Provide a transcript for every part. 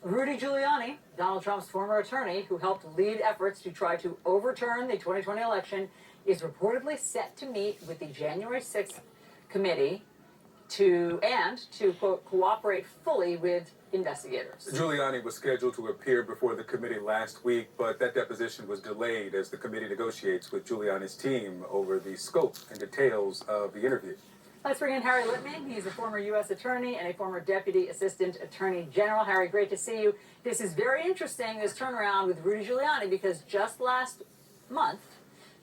Rudy Giuliani, Donald Trump's former attorney who helped lead efforts to try to overturn the 2020 election, is reportedly set to meet with the January 6th committee to quote, cooperate fully with investigators. Giuliani was scheduled to appear before the committee last week, but that deposition was delayed as the committee negotiates with Giuliani's team over the scope and details of the interview. Let's bring in Harry Lippman. He's a former U.S. attorney and a former deputy assistant attorney general. Harry, great to see you. This is very interesting, this turnaround with Rudy Giuliani, because just last month,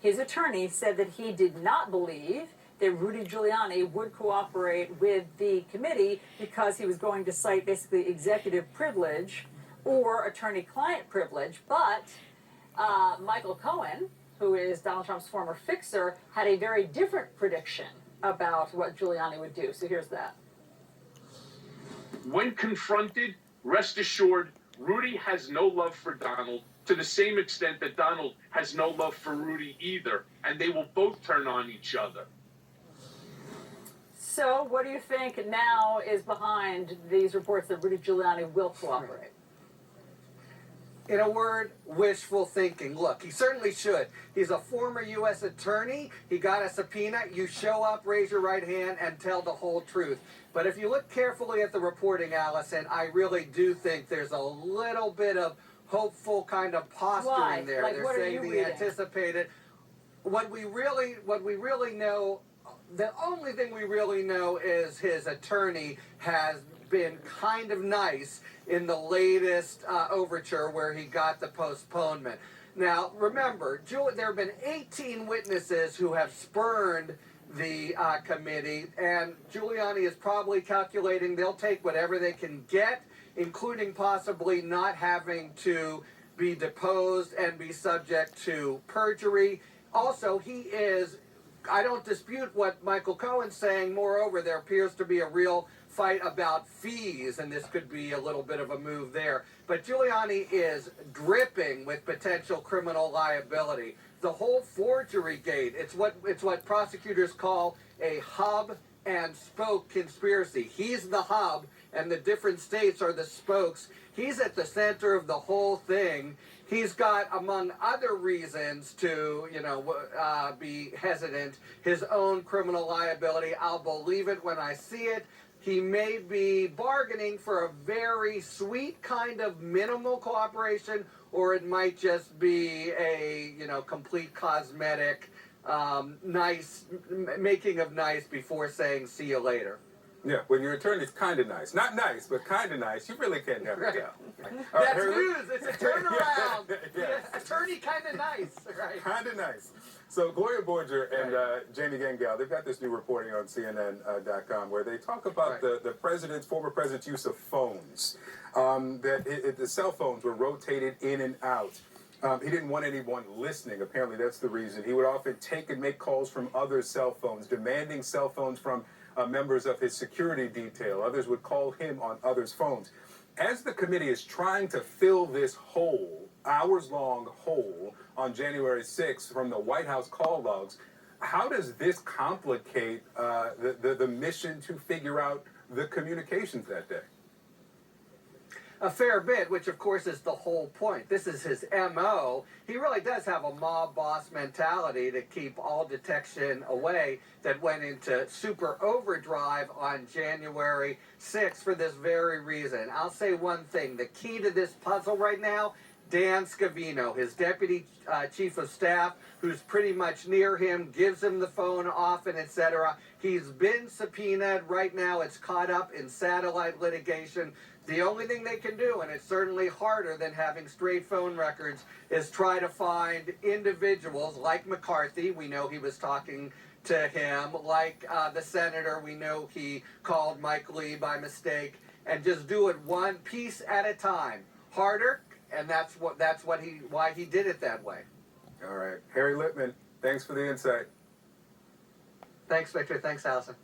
his attorney said that he did not believe that Rudy Giuliani would cooperate with the committee because he was going to cite basically executive privilege or attorney-client privilege. But Michael Cohen, who is Donald Trump's former fixer, had a very different prediction about what Giuliani would do. So here's that. When confronted, rest assured, Rudy has no love for Donald to the same extent that Donald has no love for Rudy either, and they will both turn on each other. So what do you think now is behind these reports that Rudy Giuliani will cooperate? In a word, wishful thinking. Look, he certainly should. He's a former U.S. attorney. He got a subpoena. You show up, raise your right hand, and tell the whole truth. But if you look carefully at the reporting, Allison, I really do think there's a little bit of hopeful kind of posturing there. Like, they're what saying are you the reading? anticipated. What we really know, the only thing we really know is his attorney has been kind of nice in the latest overture where he got the postponement. Now, remember, there have been 18 witnesses who have spurned the committee, and Giuliani is probably calculating they'll take whatever they can get, including possibly not having to be deposed and be subject to perjury. Also, I don't dispute what Michael Cohen's saying. Moreover, there appears to be a real fight about fees, and this could be a little bit of a move there. But Giuliani is dripping with potential criminal liability. The whole forgery gate, it's what prosecutors call a hub and spoke conspiracy. He's the hub, and the different states are the spokes. He's at the center of the whole thing. He's got, among other reasons to, be hesitant, his own criminal liability. I'll believe it when I see it. He may be bargaining for a very sweet kind of minimal cooperation, or it might just be a, complete cosmetic, nice, making of nice before saying see you later. Yeah, when your attorney's kind of nice. Not nice, but kind of nice. You really can't never tell. That's news. It's a turnaround. Yeah. Attorney kind of nice, right? Kind of nice. So Gloria Borger and Jamie Gengel, they've got this new reporting on CNN.com where they talk about the former president's use of phones. That the cell phones were rotated in and out. He didn't want anyone listening. Apparently, that's the reason. He would often take and make calls from other cell phones, demanding cell phones from members of his security detail. Others would call him on others' phones. As the committee is trying to fill this hole, hours-long hole, on January 6th from the White House call logs, how does this complicate the mission to figure out the communications that day? A fair bit, which of course is the whole point. This is his MO. He really does have a mob boss mentality to keep all detection away that went into super overdrive on January 6th for this very reason. I'll say one thing. The key to this puzzle right now, Dan Scavino, his deputy chief of staff, who's pretty much near him, gives him the phone often, etc. He's been subpoenaed. Right now it's caught up in satellite litigation. The only thing they can do, and it's certainly harder than having straight phone records, is try to find individuals like McCarthy. We know he was talking to him. Like the senator, we know he called Mike Lee by mistake, and just do it one piece at a time. Harder, and that's why he did it that way. All right. Harry Lippman, thanks for the insight. Thanks, Victor. Thanks, Allison.